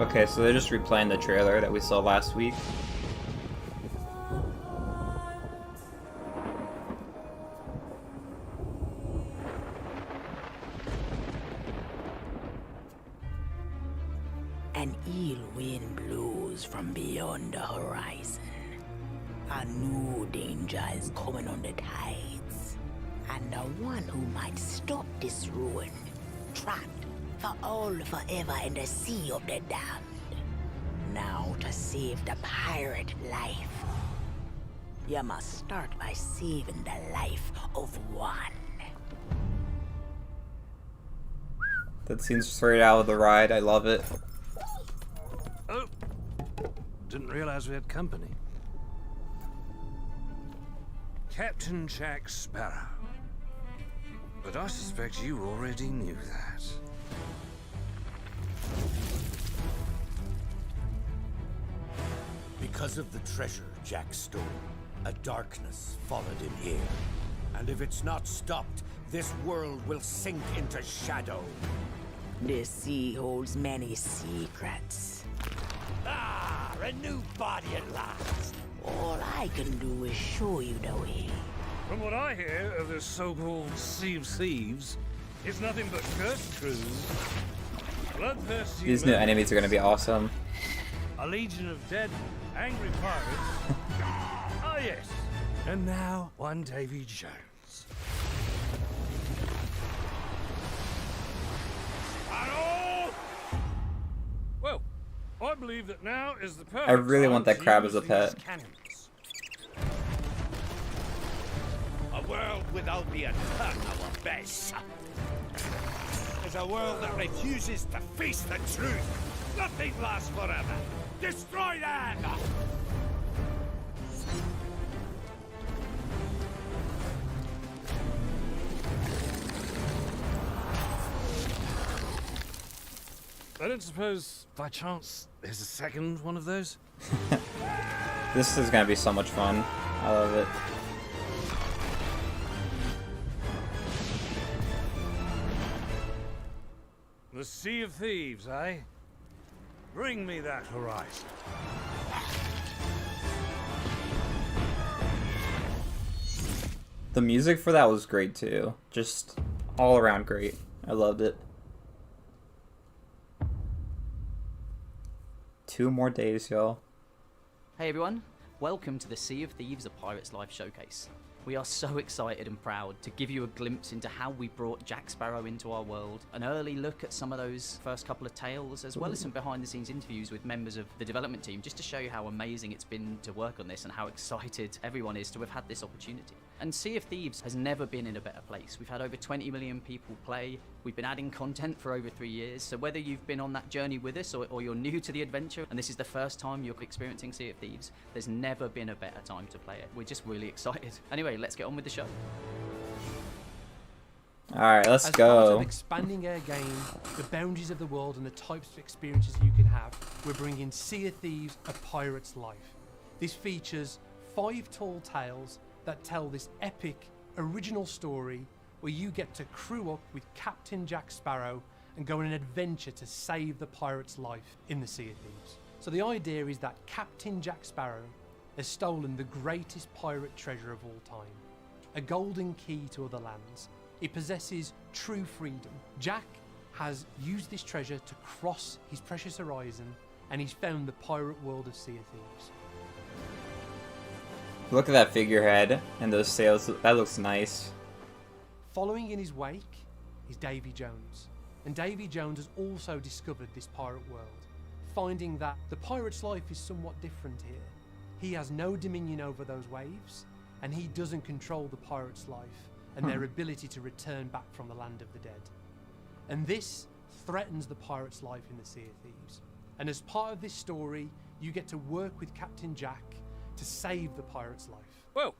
Okay, so they're just replaying the trailer that we saw last week. An ill wind blows from beyond the horizon. A new danger is coming on the tides. And the one who might stop this ruin, trapped for all forever in the sea of the damned. Now to save the pirate life, you must start by saving the life of one. That seems straight out of the ride. I love it. Oh, didn't realize we had company. Captain Jack Sparrow. But I suspect you already knew that. Because of the treasure Jack stole, a darkness followed him here. And if it's not stopped, this world will sink into shadow. This sea holds many secrets. Ah, a new body at last. All I can do is show you the way. From what I hear of this so-called Sea of Thieves, it's nothing but cursed crews, bloodthirsty These new men, enemies are gonna be awesome. a legion of dead, angry pirates. Ah, yes. And now, one Davy Jones. Sparrow! Well, I believe that now is the perfect I really time want that to crab use as a pet. these cannons. A world without the attack our best. Is a world that refuses to face the truth. Nothing lasts forever. Destroy them! I don't suppose, by chance, there's a second one of those? This is gonna be so much fun. I love it. The Sea of Thieves, eh? Bring me that horizon. The music for that was great too. Just all around great. I loved it. 2 more days, y'all. Hey everyone, welcome to the Sea of Thieves: A Pirate's Life Showcase. We are so excited and proud to give you a glimpse into how we brought Jack Sparrow into our world, an early look at some of those first couple of tales, as well as some behind the scenes interviews with members of the development team, just to show you how amazing it's been to work on this and how excited everyone is to have had this opportunity. And Sea of Thieves has never been in a better place. We've had over 20 million people play. We've been adding content for over 3 years. So whether you've been on that journey with us or you're new to the adventure and this is the first time you're experiencing Sea of Thieves, there's never been a better time to play it. We're just really excited. Anyway, let's get on with the show. Alright, let's As part of go. expanding our game, the boundaries of the world and the types of experiences you can have, we're bringing Sea of Thieves: A Pirate's Life. This features 5 tall tales that tell this epic, original story where you get to crew up with Captain Jack Sparrow and go on an adventure to save the pirate's life in the Sea of Thieves. So the idea is that Captain Jack Sparrow has stolen the greatest pirate treasure of all time, a golden key to other lands. It possesses true freedom. Jack has used this treasure to cross his precious horizon, and he's found the pirate world of Sea of Thieves. Look at that figurehead and those sails. That looks nice. Following in his wake is Davy Jones. And Davy Jones has also discovered this pirate world, finding that the pirate's life is somewhat different here. He has no dominion over those waves, and he doesn't control the pirate's life and their ability to return back from the land of the dead. And this threatens the pirate's life in the Sea of Thieves. And as part of this story, you get to work with Captain Jack to save the pirate's life. Well,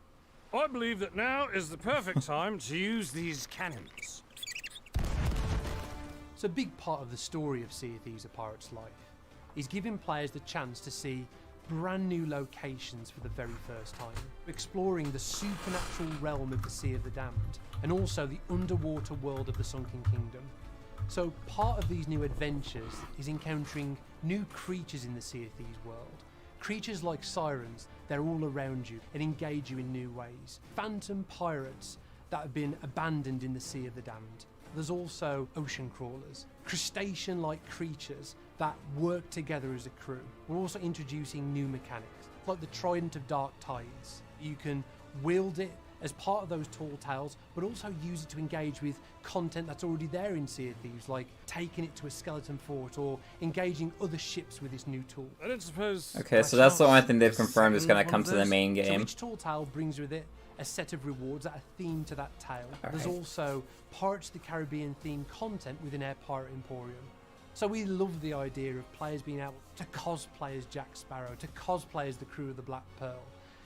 I believe that now is the perfect time to use these cannons. So a big part of the story of Sea of Thieves: A Pirate's Life is giving players the chance to see brand new locations for the very first time, exploring the supernatural realm of the Sea of the Damned, and also the underwater world of the Sunken Kingdom. So part of these new adventures is encountering new creatures in the Sea of Thieves world. Creatures like sirens, they're all around you and engage you in new ways. Phantom pirates that have been abandoned in the Sea of the Damned. There's also ocean crawlers, crustacean-like creatures that work together as a crew. We're also introducing new mechanics, like the Trident of Dark Tides. You can wield it as part of those tall tales, but also use it to engage with content that's already there in Sea of Thieves, like taking it to a skeleton fort or engaging other ships with this new tool. I don't suppose... Okay, so that's the only thing they've confirmed is going to come to the main So game. each tall tale brings with it a set of rewards that are themed to that tale. There's Alright. also Pirates of the Caribbean themed content within our Pirate Emporium. So we love the idea of players being able to cosplay as Jack Sparrow, to cosplay as the crew of the Black Pearl,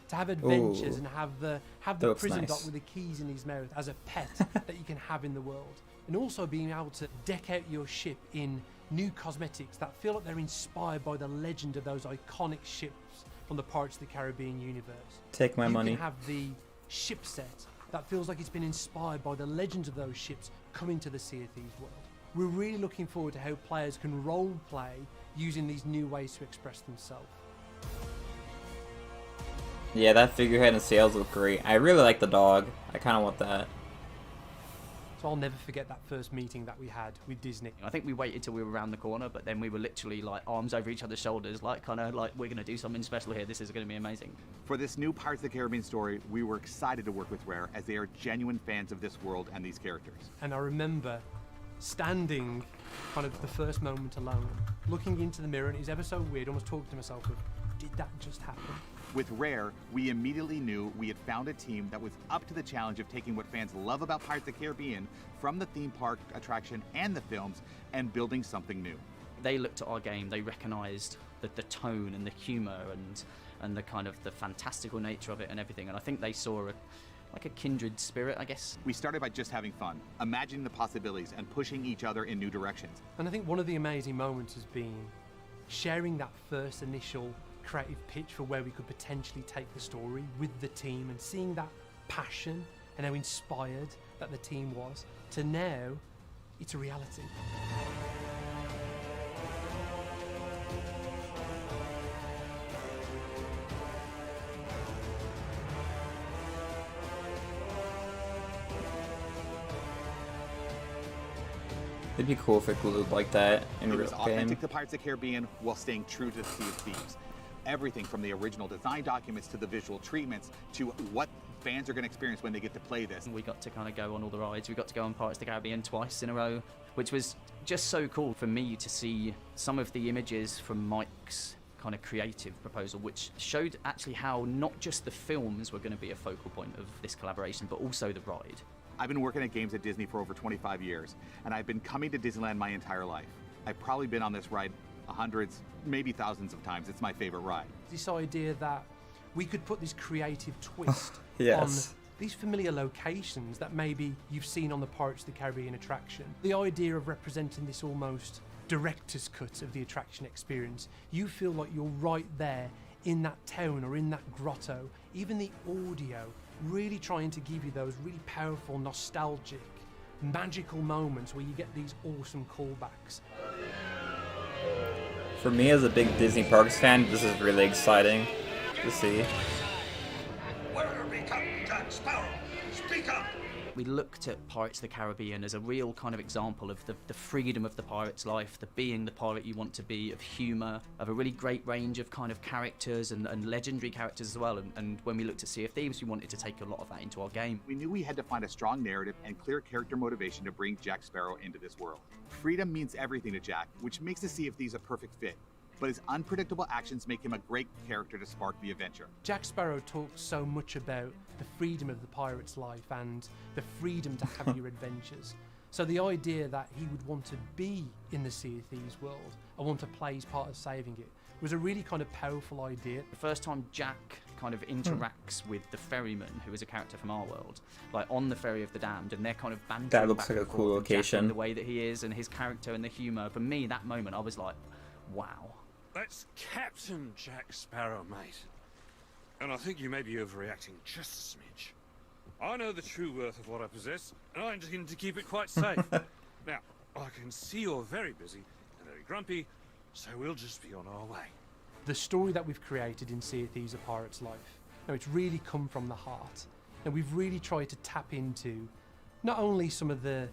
to have adventures Ooh. and have the Looks prison nice. dock with the keys in his mouth as a pet that you can have in the world. And also being able to deck out your ship in new cosmetics that feel like they're inspired by the legend of those iconic ships from the Pirates of the Caribbean universe. Take my money. You can have the ship set that feels like it's been inspired by the legends of those ships coming to the Sea of Thieves world. We're really looking forward to how players can role play using these new ways to express themselves. Yeah, that figurehead and sails look great. I really like the dog. I kind of want that. So I'll never forget that first meeting that we had with Disney. I think we waited till we were around the corner, but then we were literally like arms over each other's shoulders, like kind of like, we're going to do something special here. This is going to be amazing. For this new Pirates of the Caribbean story, we were excited to work with Rare as they are genuine fans of this world and these characters. And I remember standing kind of the first moment alone, looking into the mirror, and it was ever so weird, almost talking to myself of, did that just happen? With Rare, we immediately knew we had found a team that was up to the challenge of taking what fans love about Pirates of the Caribbean from the theme park attraction and the films and building something new. They looked at our game, they recognised the tone and the humour and the kind of the fantastical nature of it and everything, and I think they saw like a kindred spirit, I guess. We started by just having fun, imagining the possibilities and pushing each other in new directions. And I think one of the amazing moments has been sharing that first initial creative pitch for where we could potentially take the story with the team and seeing that passion and how inspired that the team was to now it's a reality. It'd be cool if it glued like that in It real was game. authentic to Pirates of the Caribbean while staying true to the Sea of Thieves. Everything from the original design documents to the visual treatments to what fans are going to experience when they get to play this. We got to kind of go on all the rides. We got to go on Pirates of the Caribbean twice in a row, which was just so cool for me to see some of the images from Mike's kind of creative proposal, which showed actually how not just the films were going to be a focal point of this collaboration, but also the ride. I've been working at games at Disney for over 25 years, and I've been coming to Disneyland my entire life. I've probably been on this ride hundreds, maybe thousands of times. It's my favorite ride. This idea that we could put this creative twist Yes. on these familiar locations that maybe you've seen on the Pirates of the Caribbean attraction. The idea of representing this almost director's cut of the attraction experience. You feel like you're right there in that town or in that grotto. Even the audio really trying to give you those really powerful, nostalgic, magical moments where you get these awesome callbacks. For me as a big Disney Parks fan, this is really exciting to see. Where are we, Captain Jack Sparrow? Speak up! We looked at Pirates of the Caribbean as a real kind of example of the freedom of the pirate's life, the being the pirate you want to be, of humour, of a really great range of kind of characters and legendary characters as well. And when we looked at Sea of Thieves, we wanted to take a lot of that into our game. We knew we had to find a strong narrative and clear character motivation to bring Jack Sparrow into this world. Freedom means everything to Jack, which makes the Sea of Thieves a perfect fit. But his unpredictable actions make him a great character to spark the adventure. Jack Sparrow talks so much about the freedom of the pirate's life and the freedom to have your adventures. So the idea that he would want to be in the Sea of Thieves world and want to play his part of saving it was a really kind of powerful idea. The first time Jack kind of interacts with the ferryman, who is a character from our world, like on the ferry of the damned, and they're kind of bantering That looks back like a and cool forth, and Jack location. and the way that he is and his character and the humour. For me, that moment, I was like, wow. That's Captain Jack Sparrow, mate. And I think you may be overreacting just a smidge. I know the true worth of what I possess, and I intend to keep it quite safe. Now, I can see you're very busy and very grumpy, so we'll just be on our way. The story that we've created in Sea of Thieves: A Pirate's Life, now it's really come from the heart. And we've really tried to tap into not only some of the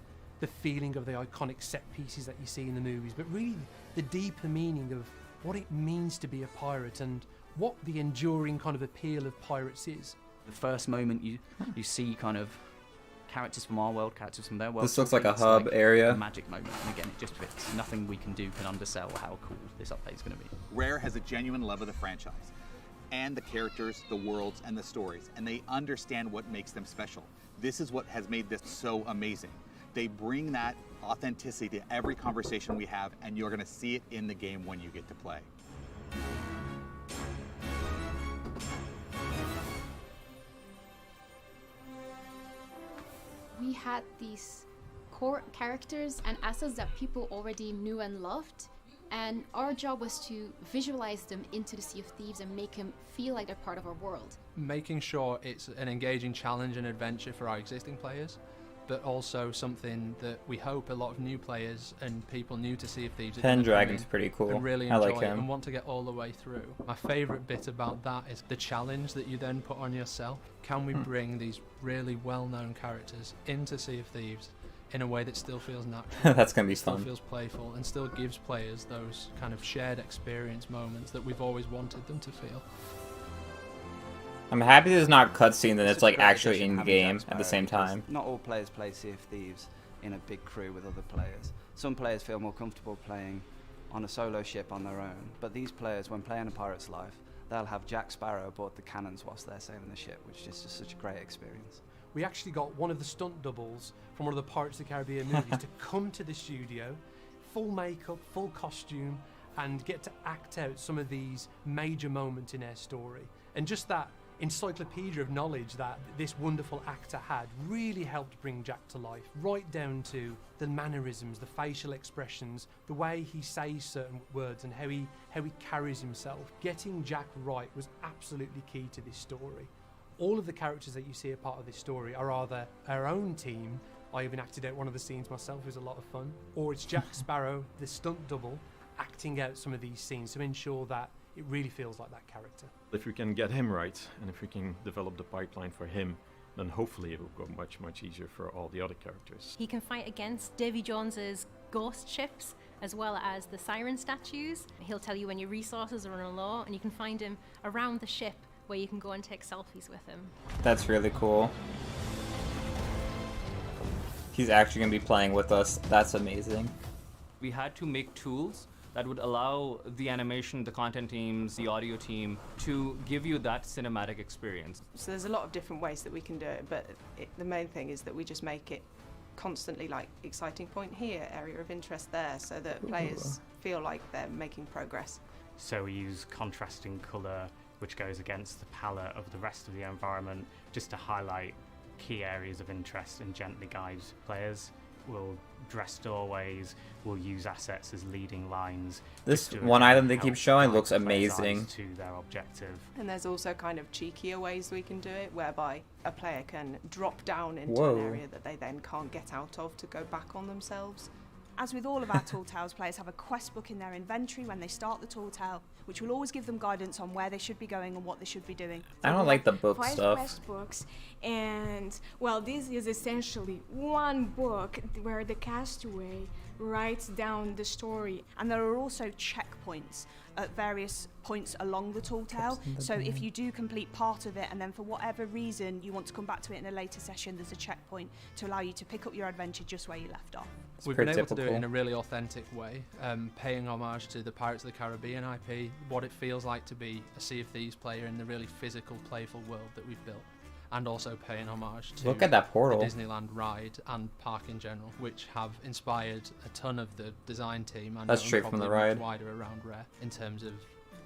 feeling of the iconic set pieces that you see in the movies, but really the deeper meaning of what it means to be a pirate and what the enduring kind of appeal of pirates is. The first moment you see kind of characters from our world, characters from their world. This looks like a it's hub area. A magic moment, and again, it just fits. Nothing we can do can undersell how cool this update is going to be. Rare has a genuine love of the franchise, and the characters, the worlds, and the stories, and they understand what makes them special. This is what has made this so amazing. They bring that authenticity to every conversation we have, and you're going to see it in the game when you get to play. We had these core characters and assets that people already knew and loved, and our job was to visualize them into the Sea of Thieves and make them feel like they're part of our world. Making sure it's an engaging challenge and adventure for our existing players, but also something that we hope a lot of new players and people new to Sea of Thieves Pendragon's pretty cool. and really I enjoy like it him. and want to get all the way through. My favourite bit about that is the challenge that you then put on yourself. Can we bring these really well-known characters into Sea of Thieves in a way that still feels natural, That's gonna be still fun. feels playful, and still gives players those kind of shared experience moments that we've always wanted them to feel? I'm happy there's not cutscenes and it's Such a like great actually addition in having game Jack at the Sparrow, same because time. Not all players play Sea of Thieves in a big crew with other players. Some players feel more comfortable playing on a solo ship on their own, but these players, when playing A Pirate's Life, they'll have Jack Sparrow aboard the cannons whilst they're sailing the ship, which is just such a great experience. We actually got one of the stunt doubles from one of the Pirates of the Caribbean movies to come to the studio, full makeup, full costume, and get to act out some of these major moments in our story. And just that encyclopedia of knowledge that this wonderful actor had really helped bring Jack to life, right down to the mannerisms, the facial expressions, the way he says certain words and how he carries himself. Getting Jack right was absolutely key to this story. All of the characters that you see a part of this story are either our own team, I even acted out one of the scenes myself, it was a lot of fun, or it's Jack Sparrow, the stunt double, acting out some of these scenes to ensure that it really feels like that character. If we can get him right, and if we can develop the pipeline for him, then hopefully it will go much, much easier for all the other characters. He can fight against Davy Jones's ghost ships, as well as the siren statues. He'll tell you when your resources are on low, and you can find him around the ship where you can go and take selfies with him. That's really cool. He's actually gonna be playing with us. That's amazing. We had to make tools that would allow the animation, the content teams, the audio team to give you that cinematic experience. So there's a lot of different ways that we can do it, but the main thing is that we just make it constantly like exciting point here, area of interest there, so that players feel like they're making progress. So we use contrasting colour which goes against the palette of the rest of the environment just to highlight key areas of interest and gently guide players. We'll dress doorways, we'll use assets as leading lines. This one item they keep showing looks players' amazing. eyes to their objective. And there's also kind of cheekier ways we can do it, whereby a player can drop down into an area that they then can't get out of to go back on themselves. As with all of our Tall Tales, players have a quest book in their inventory when they start the Tall Tale, which will always give them guidance on where they should be going and what they should be doing. I don't like the book 5 stuff. quest books, and well, this is essentially one book where the castaway writes down the story. And there are also checkpoints at various points along the Tall Tale. So if you do complete part of it and then for whatever reason you want to come back to it in a later session, there's a checkpoint to allow you to pick up your adventure just where you left off. We've been able to do it in a really authentic way, paying homage to the Pirates of the Caribbean IP, what it feels like to be a Sea of Thieves player in the really physical, playful world that we've built. And also paying homage to Look at that portal. the Disneyland ride and park in general, which have inspired a ton of the design team. And That's straight from the ride. Wider around Rare in terms of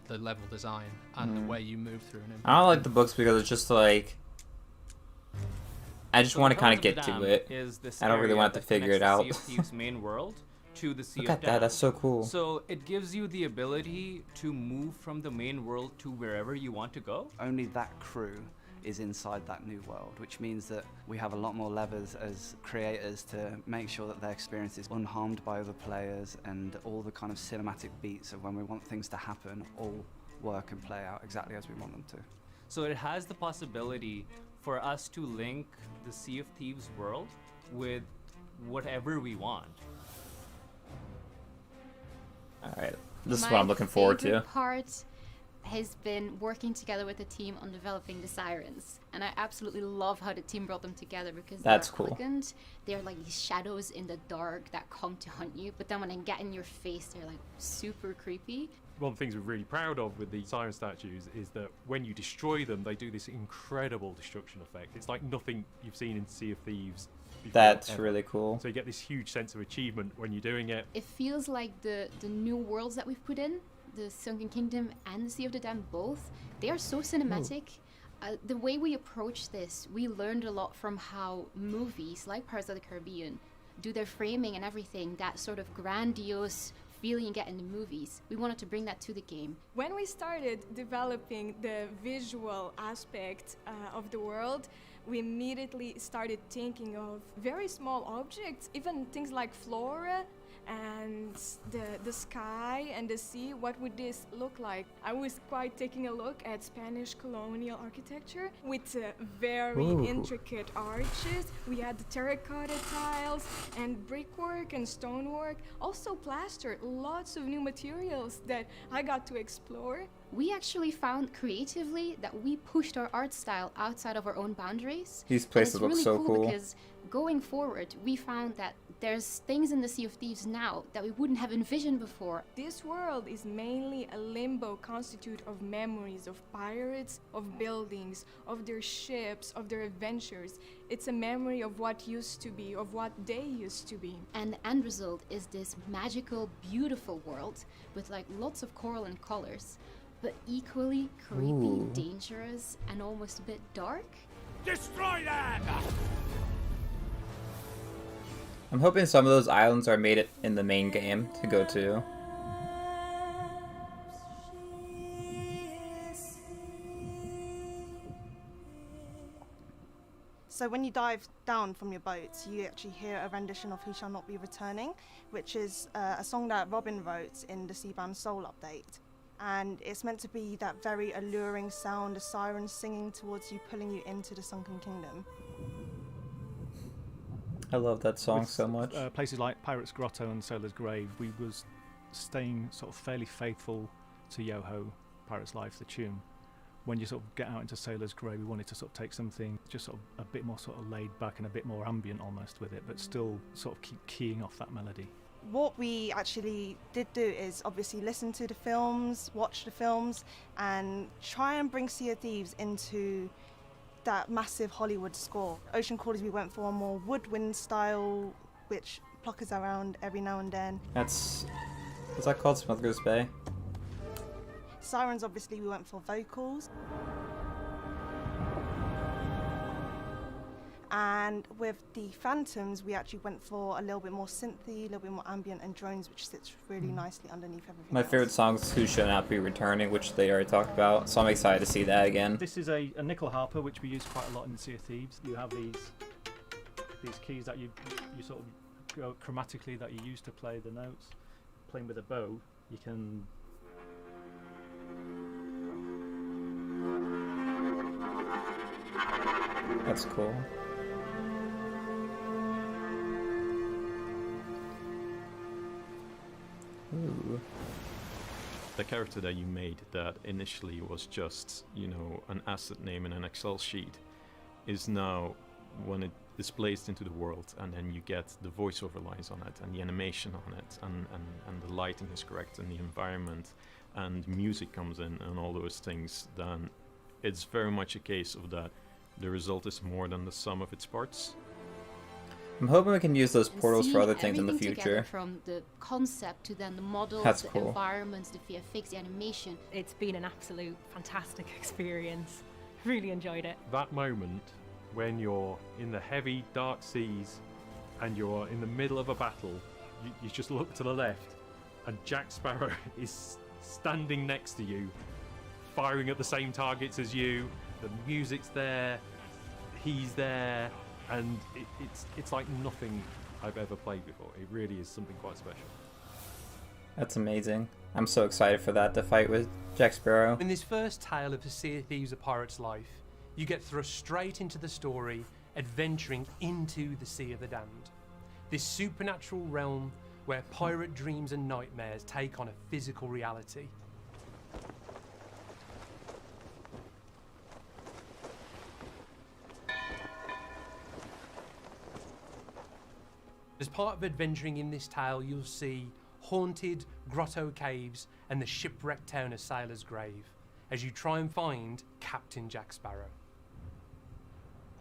the level design and the way you move through an I don't like the books because it's just like I just want to kind of get to it. I don't really want to figure it out. Sea of Thieves main world to the Sea Look of at that, that's so cool. So it gives you the ability to move from the main world to wherever you want to go. Only that crew is inside that new world, which means that we have a lot more levers as creators to make sure that their experience is unharmed by other players, and all the kind of cinematic beats of when we want things to happen all work and play out exactly as we want them to. So it has the possibility for us to link the Sea of Thieves world with whatever we want. Alright, this is what I'm looking forward to. My favorite part has been working together with the team on developing the sirens, and I absolutely love how the team brought them together because That's they're cool. elegant. They're like these shadows in the dark that come to hunt you, but then when they get in your face, they're like super creepy. One of the things we're really proud of with the siren statues is that when you destroy them, they do this incredible destruction effect. It's like nothing you've seen in Sea of Thieves before, That's ever. really cool. So you get this huge sense of achievement when you're doing it. It feels like the new worlds that we've put in, the Sunken Kingdom and the Sea of the Damned both, they are so cinematic. The way we approach this, we learned a lot from how movies like Pirates of the Caribbean do their framing and everything, that sort of grandiose feeling you get in the movies. We wanted to bring that to the game. When we started developing the visual aspect of the world, we immediately started thinking of very small objects, even things like flora and the sky and the sea. What would this look like? I was quite taking a look at Spanish colonial architecture with very intricate arches. We had the terracotta tiles and brickwork and stonework, also plaster, lots of new materials that I got to explore. We actually found creatively that we pushed our art style outside of our own boundaries. These places and look it's so really cool. Because going forward, we found that there's things in the Sea of Thieves now that we wouldn't have envisioned before. This world is mainly a limbo constitute of memories of pirates, of buildings, of their ships, of their adventures. It's a memory of what used to be, of what they used to be. And the end result is this magical, beautiful world with like lots of coral and colors, but equally creepy, dangerous, and almost a bit dark. Destroy them! I'm hoping some of those islands are made it in the main game to go to. So when you dive down from your boats, you actually hear a rendition of Who Shall Not Be Returning, which is a song that Robin wrote in the Seabound Soul update. And it's meant to be that very alluring sound, a siren singing towards you, pulling you into the Sunken Kingdom. I love that song With, so much. Places like Pirate's Grotto and Sailor's Grave, we was staying sort of fairly faithful to Yoho, Pirate's Life, the tune. When you sort of get out into Sailor's Grave, we wanted to sort of take something just sort of a bit more sort of laid back and a bit more ambient almost with it, but still sort of keep keying off that melody. What we actually did do is obviously listen to the films, watch the films, and try and bring Sea of Thieves into that massive Hollywood score. Ocean Callers, we went for a more woodwind style, which pluckers around every now and then. What's that called? Smuggler's Bay? Sirens, obviously, we went for vocals. And with the Phantoms, we actually went for a little bit more synthy, a little bit more ambient, and drones, which sits really nicely underneath everything My else. favorite song is Who Shall Not Be Returning, which they already talked about, so I'm excited to see that again. This is a nickel harper, which we use quite a lot in the Sea of Thieves. You have these keys that you sort of go chromatically that you use to play the notes. Playing with a bow, you can That's cool. Ooh. The character that you made that initially was just, you know, an asset name in an Excel sheet is now, when it is placed into the world and then you get the voiceover lines on it and the animation on it and the lighting is correct and the environment and music comes in and all those things, then it's very much a case of that the result is more than the sum of its parts. I'm hoping we can use those portals for Seeing other things in the everything together, future. from the concept to then the models, That's the cool. environments, the VFX, the animation. It's been an absolute fantastic experience. Really enjoyed it. That moment when you're in the heavy dark seas and you're in the middle of a battle, you just look to the left and Jack Sparrow is standing next to you, firing at the same targets as you, The music's there, he's there, and it's like nothing I've ever played before. It really is something quite special. That's amazing. I'm so excited for that, to fight with Jack Sparrow. In this first tale of the Sea of Thieves: A Pirate's Life, you get thrust straight into the story, adventuring into the Sea of the Damned. This supernatural realm where pirate dreams and nightmares take on a physical reality. As part of adventuring in this tale, you'll see haunted grotto caves and the shipwrecked town of Sailor's Grave as you try and find Captain Jack Sparrow.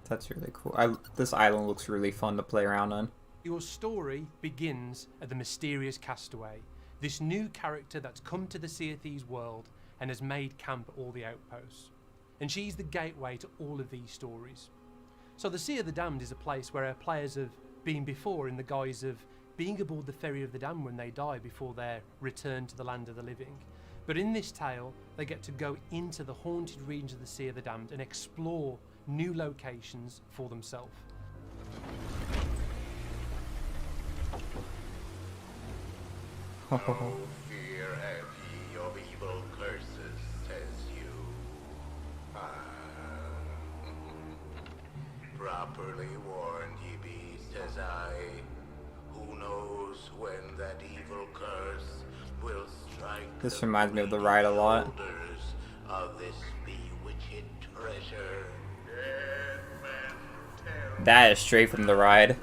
That's really cool. This island looks really fun to play around on. Your story begins at the mysterious Castaway, this new character that's come to the Sea of Thieves world and has made camp at all the outposts. And she's the gateway to all of these stories. So the Sea of the Damned is a place where our players have been before in the guise of being aboard the Ferry of the Damned when they die before their return to the land of the living. But in this tale, they get to go into the haunted regions of the Sea of the Damned and explore new locations for themselves. No fear have ye of evil curses, says you. Properly warned ye be, says I. Who knows when that evil curse will strike This reminds me of the ride a lot. shoulders of this bewitched treasure. Dead men tell That is straight from the ride.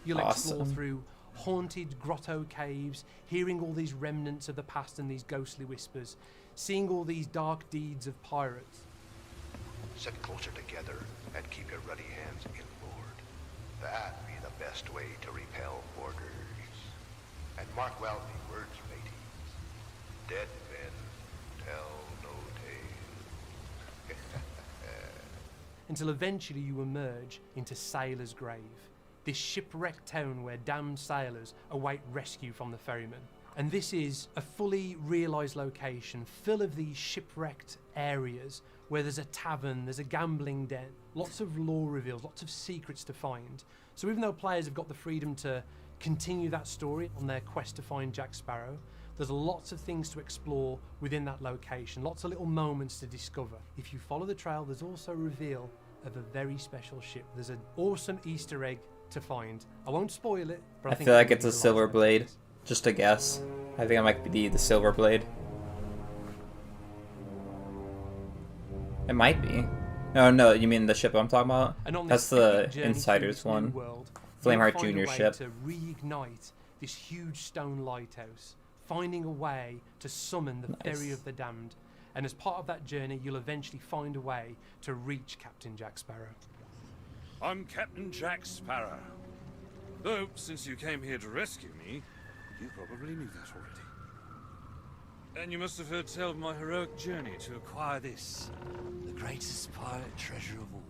You'll explore Awesome. through haunted grotto caves, hearing all these remnants of the past and these ghostly whispers, seeing all these dark deeds of pirates. Sit closer together and keep your ruddy hands inboard. That be the best way to repel boarders. And mark well the words, mateys. Dead men tell no tales. Until eventually you emerge into Sailor's Grave, this shipwrecked town where damned sailors await rescue from the ferryman. And this is a fully realised location full of these shipwrecked areas where there's a tavern, there's a gambling den, lots of lore reveals, lots of secrets to find. So even though players have got the freedom to continue that story on their quest to find Jack Sparrow, there's lots of things to explore within that location, lots of little moments to discover. If you follow the trail, there's also a reveal of a very special ship. There's an awesome Easter egg to find. I won't spoil it, but I think feel like you'll it's a realise silver that. blade. Just a guess. I think it might be the silver blade. It might be. No, you mean the ship I'm talking about? And on That's this the epic journey Insider's through this new one. world, Flameheart you'll find a Jr. way ship. to reignite this huge stone lighthouse, finding a way to summon the Ferry of the Damned. And as part of that journey, you'll eventually find a way to reach Captain Jack Sparrow. I'm Captain Jack Sparrow. Though, since you came here to rescue me, you probably knew that already. And you must have heard tell of my heroic journey to acquire this, the greatest pirate treasure of all.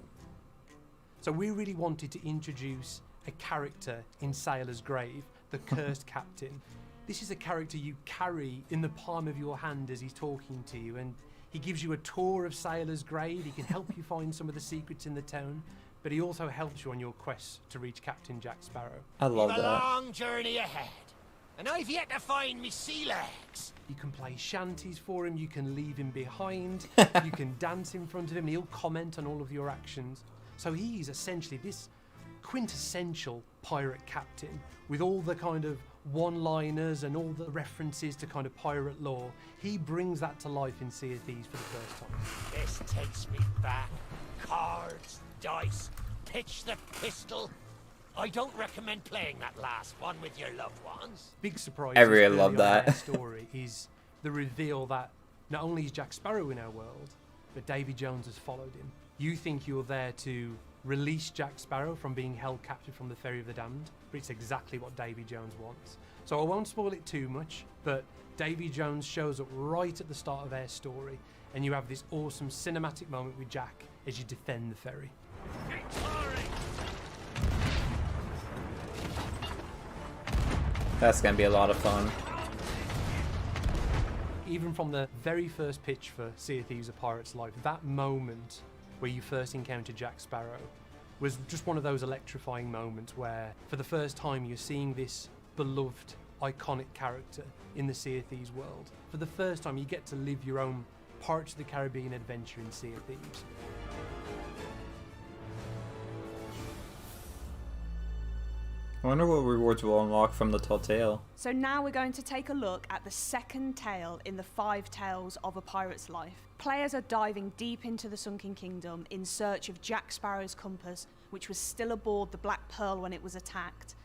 So we really wanted to introduce a character in Sailor's Grave, the Cursed Captain. This is a character you carry in the palm of your hand as he's talking to you, and he gives you a tour of Sailor's Grave. He can help you find some of the secrets in the town, but he also helps you on your quest to reach Captain Jack Sparrow. I love We've a that. long journey ahead, and I've yet to find me sea legs. You can play shanties for him, you can leave him behind, you can dance in front of him, and he'll comment on all of your actions. So he's essentially this quintessential pirate captain with all the kind of one-liners and all the references to kind of pirate lore. He brings that to life in Sea of Thieves for the first time. This takes me back. Cards, dice, pitch the pistol. I don't recommend playing that last one with your loved ones. Big surprise. I really early love on in that. our story is the reveal that not only is Jack Sparrow in our world, but Davy Jones has followed him. You think you're there to release Jack Sparrow from being held captive from the Ferry of the Damned, but it's exactly what Davy Jones wants. So I won't spoil it too much, but Davy Jones shows up right at the start of our story, and you have this awesome cinematic moment with Jack as you defend the ferry. That's gonna be a lot of fun. Even from the very first pitch for Sea of Thieves: A Pirate's Life, that moment where you first encounter Jack Sparrow was just one of those electrifying moments where, for the first time, you're seeing this beloved, iconic character in the Sea of Thieves world. For the first time, you get to live your own Pirates of the Caribbean adventure in Sea of Thieves. I wonder what rewards we'll unlock from the tall tale. So now we're going to take a look at the second tale in the 5 tales of A Pirate's Life. Players are diving deep into the Sunken Kingdom in search of Jack Sparrow's compass, which was still aboard the Black Pearl when it was attacked.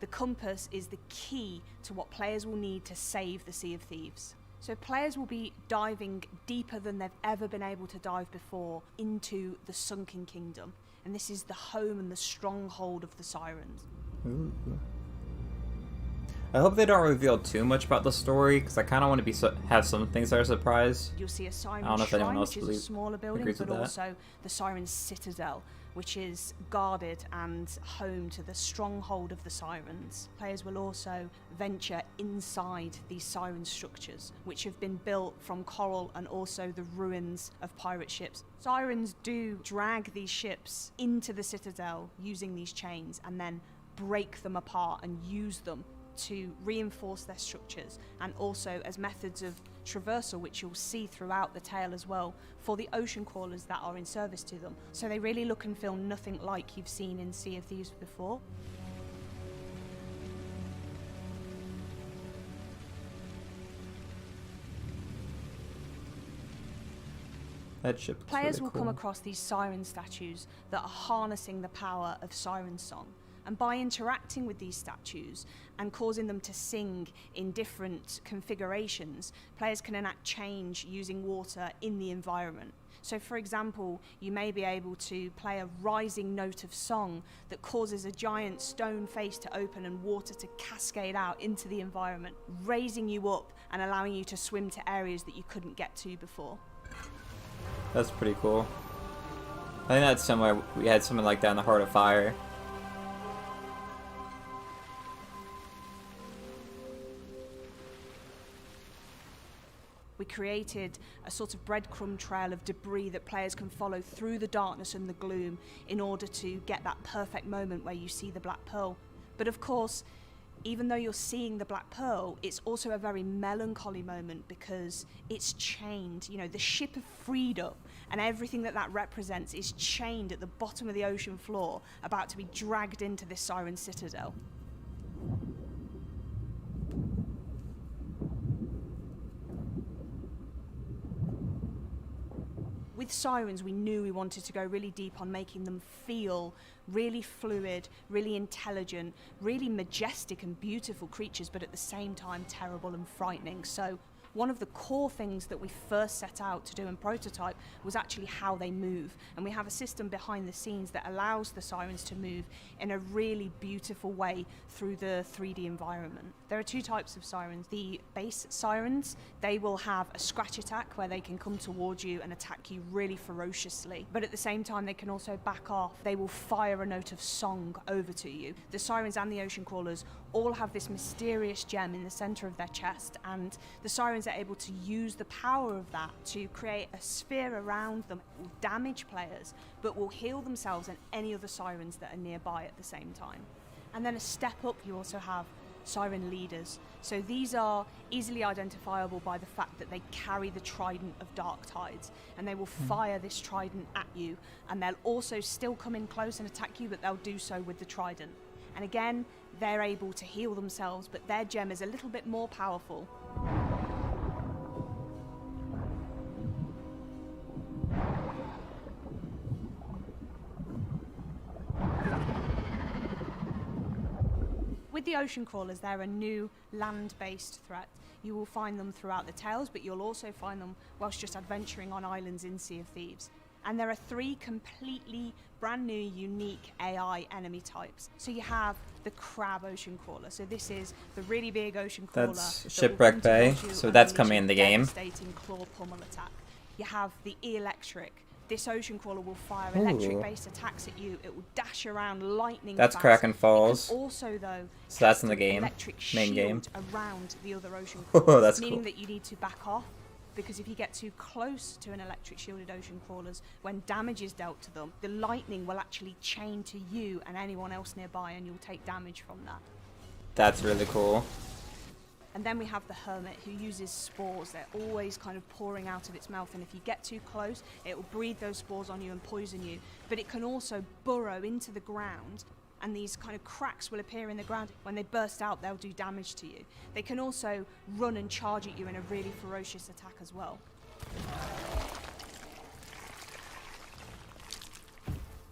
The compass is the key to what players will need to save the Sea of Thieves. So players will be diving deeper than they've ever been able to dive before into the Sunken Kingdom. And this is the home and the stronghold of the Sirens. Ooh. I hope they don't reveal too much about the story, because I kind of want to have some things that are a surprise. You'll see a Siren I don't know if anyone Shrine, else which is a smaller building, agrees but with that. also the Siren's Citadel, which is guarded and home to the stronghold of the Sirens. Players will also venture inside these Siren structures, which have been built from coral and also the ruins of pirate ships. Sirens do drag these ships into the Citadel using these chains and then break them apart and use them to reinforce their structures, and also as methods of traversal, which you'll see throughout the tale as well, for the ocean crawlers that are in service to them. So they really look and feel nothing like you've seen in Sea of Thieves before. That ship looks Players really will cool. come across these siren statues that are harnessing the power of siren song. And by interacting with these statues and causing them to sing in different configurations, players can enact change using water in the environment. So for example, you may be able to play a rising note of song that causes a giant stone face to open and water to cascade out into the environment, raising you up and allowing you to swim to areas that you couldn't get to before. That's pretty cool. I think that's similar. We had something like that in the Heart of Fire. We created a sort of breadcrumb trail of debris that players can follow through the darkness and the gloom in order to get that perfect moment where you see the Black Pearl. But of course, even though you're seeing the Black Pearl, it's also a very melancholy moment because it's chained. You know, the ship of freedom and everything that that represents is chained at the bottom of the ocean floor, about to be dragged into this Siren Citadel. With Sirens, we knew we wanted to go really deep on making them feel really fluid, really intelligent, really majestic and beautiful creatures, but at the same time terrible and frightening. So one of the core things that we first set out to do in prototype was actually how they move. And we have a system behind the scenes that allows the Sirens to move in a really beautiful way through the 3D environment. There are 2 types of Sirens. The base Sirens, they will have a scratch attack where they can come towards you and attack you really ferociously. But at the same time, they can also back off. They will fire a note of song over to you. The Sirens and the Ocean Crawlers all have this mysterious gem in the center of their chest, and the Sirens are able to use the power of that to create a sphere around them that will damage players, but will heal themselves and any other Sirens that are nearby at the same time. And then a step up, you also have Siren Leaders. So these are easily identifiable by the fact that they carry the trident of Dark Tides, and they will fire this trident at you, and they'll also still come in close and attack you, but they'll do so with the trident. And again, they're able to heal themselves, but their gem is a little bit more powerful. With the Ocean Crawlers, they're a new land-based threat. You will find them throughout the tales, but you'll also find them whilst just adventuring on islands in Sea of Thieves. And there are 3 completely brand new, unique AI enemy types. So you have the Crab Ocean Crawler. So this is the really big ocean crawler. That's Shipwreck Bay, so that's coming in the game. Devastating claw pummel attack. You have the Electric, This ocean crawler will fire electric-based Ooh. attacks at you. It will dash around lightning That's fast. Kraken It Falls. can also, though, So that's in cast the an game, electric main shield game. around the other ocean Oh, crawlers, that's meaning cool. that you need to back off. Because if you get too close to an electric shielded ocean crawlers, when damage is dealt to them, the lightning will actually chain to you and anyone else nearby, and you'll take damage from that. That's really cool. And then we have the hermit, who uses spores. They're always kind of pouring out of its mouth, and if you get too close, it will breathe those spores on you and poison you. But it can also burrow into the ground, and these kind of cracks will appear in the ground. When they burst out, they'll do damage to you. They can also run and charge at you in a really ferocious attack as well.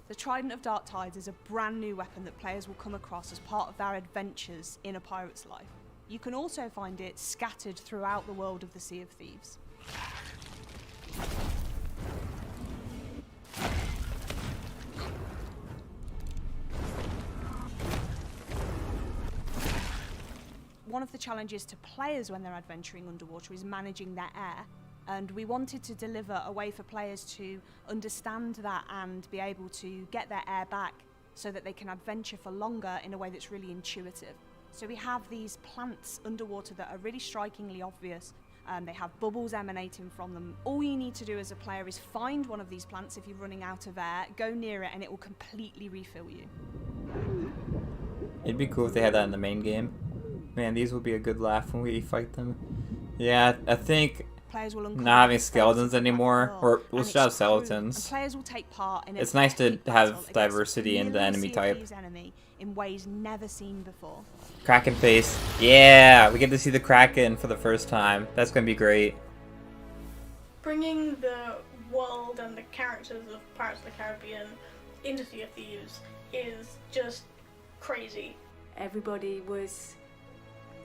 The Trident of Dark Tides is a brand new weapon that players will come across as part of their adventures in a pirate's life. You can also find it scattered throughout the world of the Sea of Thieves. One of the challenges to players when they're adventuring underwater is managing their air, and we wanted to deliver a way for players to understand that and be able to get their air back so that they can adventure for longer in a way that's really intuitive. So we have these plants underwater that are really strikingly obvious. They have bubbles emanating from them. All you need to do as a player is find one of these plants if you're running out of air, go near it, and it will completely refill you. It'd be cool if they had that in the main game. Man, these will be a good laugh when we fight them. Yeah, I think Players will not having skeletons anymore, or we'll still have skeletons. Players will take part in It's nice to have diversity in the enemy type. Enemy in ways never seen before. Kraken face. Yeah, we get to see the Kraken for the first time. That's gonna be great. Bringing the world and the characters of Pirates of the Caribbean into Sea of Thieves is just crazy. Everybody was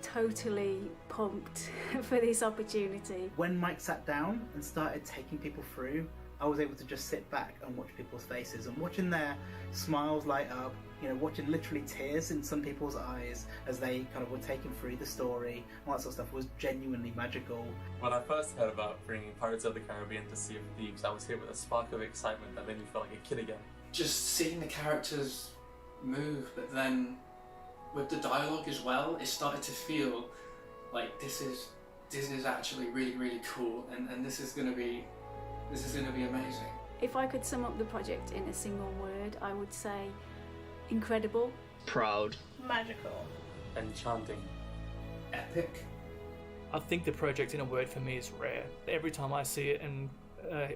totally pumped for this opportunity. When Mike sat down and started taking people through, I was able to just sit back and watch people's faces and watching their smiles light up, you know, watching literally tears in some people's eyes as they kind of were taken through the story, all that sort of stuff was genuinely magical. When I first heard about bringing Pirates of the Caribbean to Sea of Thieves, I was hit with a spark of excitement that made me feel like a kid again. Just seeing the characters move, but then with the dialogue as well, it started to feel like this is actually really cool, and this is gonna be amazing. If I could sum up the project in a single word, I would say incredible, proud, magical, enchanting, epic. I think the project in a word for me is rare. Every time I see it and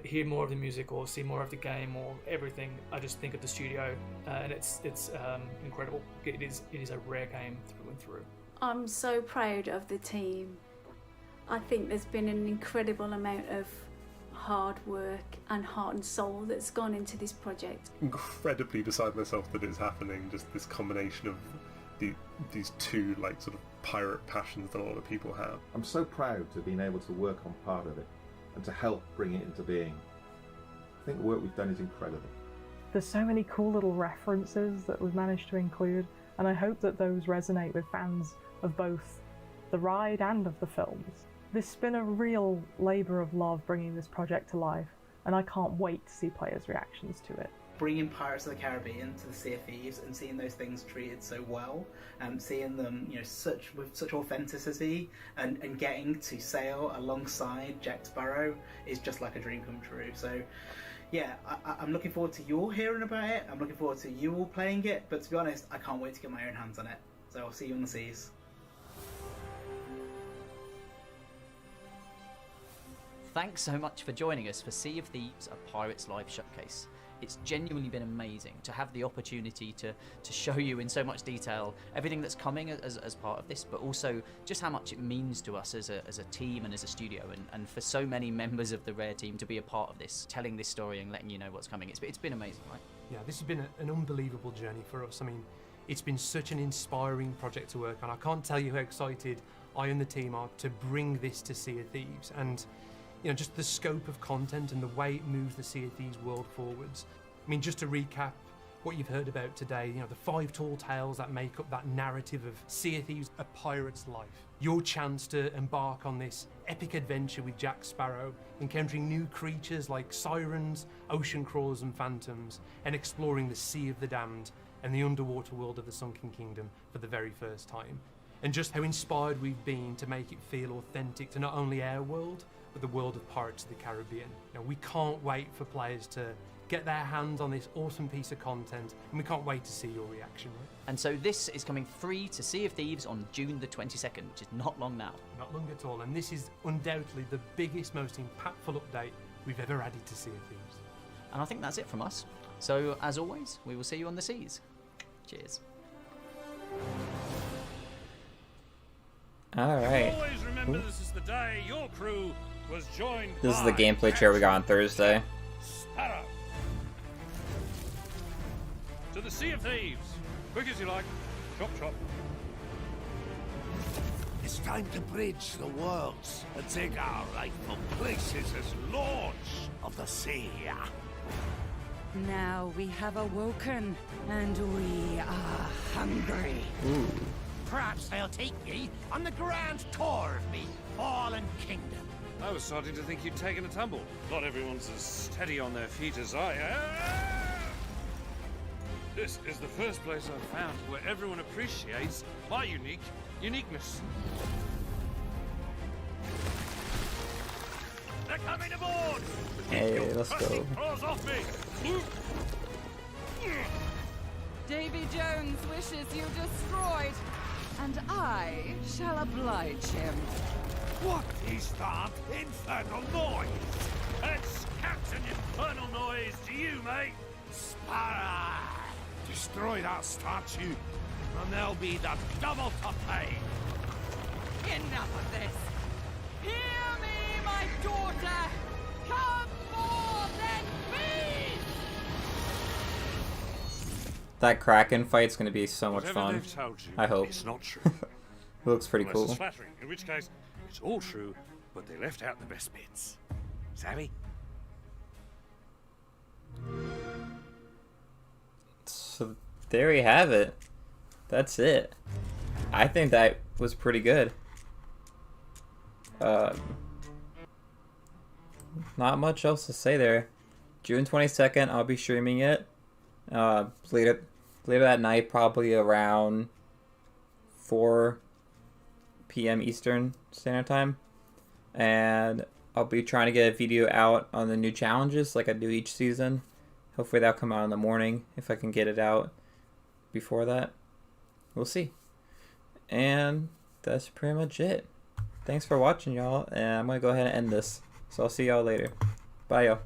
hear more of the music or see more of the game or everything, I just think of the studio, and it's incredible. It is a rare game through and through. I'm so proud of the team. I think there's been an incredible amount of hard work and heart and soul that's gone into this project. Incredibly beside myself that it's happening, just this combination of these two like sort of pirate passions that a lot of people have. I'm so proud to have been able to work on part of it and to help bring it into being. I think the work we've done is incredible. There's so many cool little references that we've managed to include, and I hope that those resonate with fans of both the ride and of the films. This has been a real labour of love bringing this project to life, and I can't wait to see players' reactions to it. Bringing Pirates of the Caribbean to the Sea of Thieves and seeing those things treated so well, and seeing them, you know, with such authenticity, and getting to sail alongside Jack Sparrow is just like a dream come true. So, yeah, I'm looking forward to you all hearing about it. I'm looking forward to you all playing it. But to be honest, I can't wait to get my own hands on it. So I'll see you on the seas. Thanks so much for joining us for Sea of Thieves, a Pirates Live showcase. It's genuinely been amazing to have the opportunity to show you in so much detail everything that's coming as part of this, but also just how much it means to us as a team and as a studio, and for so many members of the Rare team to be a part of this, telling this story and letting you know what's coming. It's been amazing, right? Yeah, this has been an unbelievable journey for us. I mean, it's been such an inspiring project to work on. I can't tell you how excited I and the team are to bring this to Sea of Thieves, and you know, just the scope of content and the way it moves the Sea of Thieves world forwards. I mean, just to recap, what you've heard about today, you know, the 5 tall tales that make up that narrative of Sea of Thieves, a pirate's life. Your chance to embark on this epic adventure with Jack Sparrow, encountering new creatures like sirens, ocean crawlers and phantoms, and exploring the Sea of the Damned and the underwater world of the Sunken Kingdom for the very first time. And just how inspired we've been to make it feel authentic to not only our world, but the world of Pirates of the Caribbean. Now, we can't wait for players to get their hands on this awesome piece of content, and we can't wait to see your reaction. Right? And so this is coming free to Sea of Thieves on June the 22nd, which is not long now. Not long at all, and this is undoubtedly the biggest, most impactful update we've ever added to Sea of Thieves. And I think that's it from us. So, as always, we will see you on the seas. Cheers. Alright. Always remember this is the day your crew was joined This is the by gameplay chair we got on Thursday. Sparrow. To the Sea of Thieves. Quick as you like. Chop, chop. It's time to bridge the worlds and take our rightful places as lords of the sea. Now we have awoken, and we are hungry. Ooh. Perhaps I'll take ye on the grand tour of me fallen kingdom. I was starting to think you'd taken a tumble. Not everyone's as steady on their feet as I am. This is the first place I've found where everyone appreciates my uniqueness. They're coming aboard! Hey, let's go. Claws off me! Davy Jones wishes you destroyed, and I shall oblige him. What is that infernal noise? That's Captain Infernal Noise to you, mate! Sparrow! Destroy that statue, and there'll be the double to pay! Enough of this! Hear me, my daughter! Come more than me! That Kraken fight's gonna be so much Whatever fun. they've told you, I hope. it's not true. It looks pretty Unless cool. it's flattering, in which case, it's all true, but they left out the best bits. Savvy? So there we have it. That's it. I think that was pretty good. Not much else to say there. June 22nd, I'll be streaming it. Later that night, probably around 4 p.m. Eastern Standard Time. And I'll be trying to get a video out on the new challenges like I do each season. Hopefully that'll come out in the morning if I can get it out before that. We'll see. And that's pretty much it. Thanks for watching, y'all. And I'm going to go ahead and end this. So I'll see y'all later. Bye, y'all.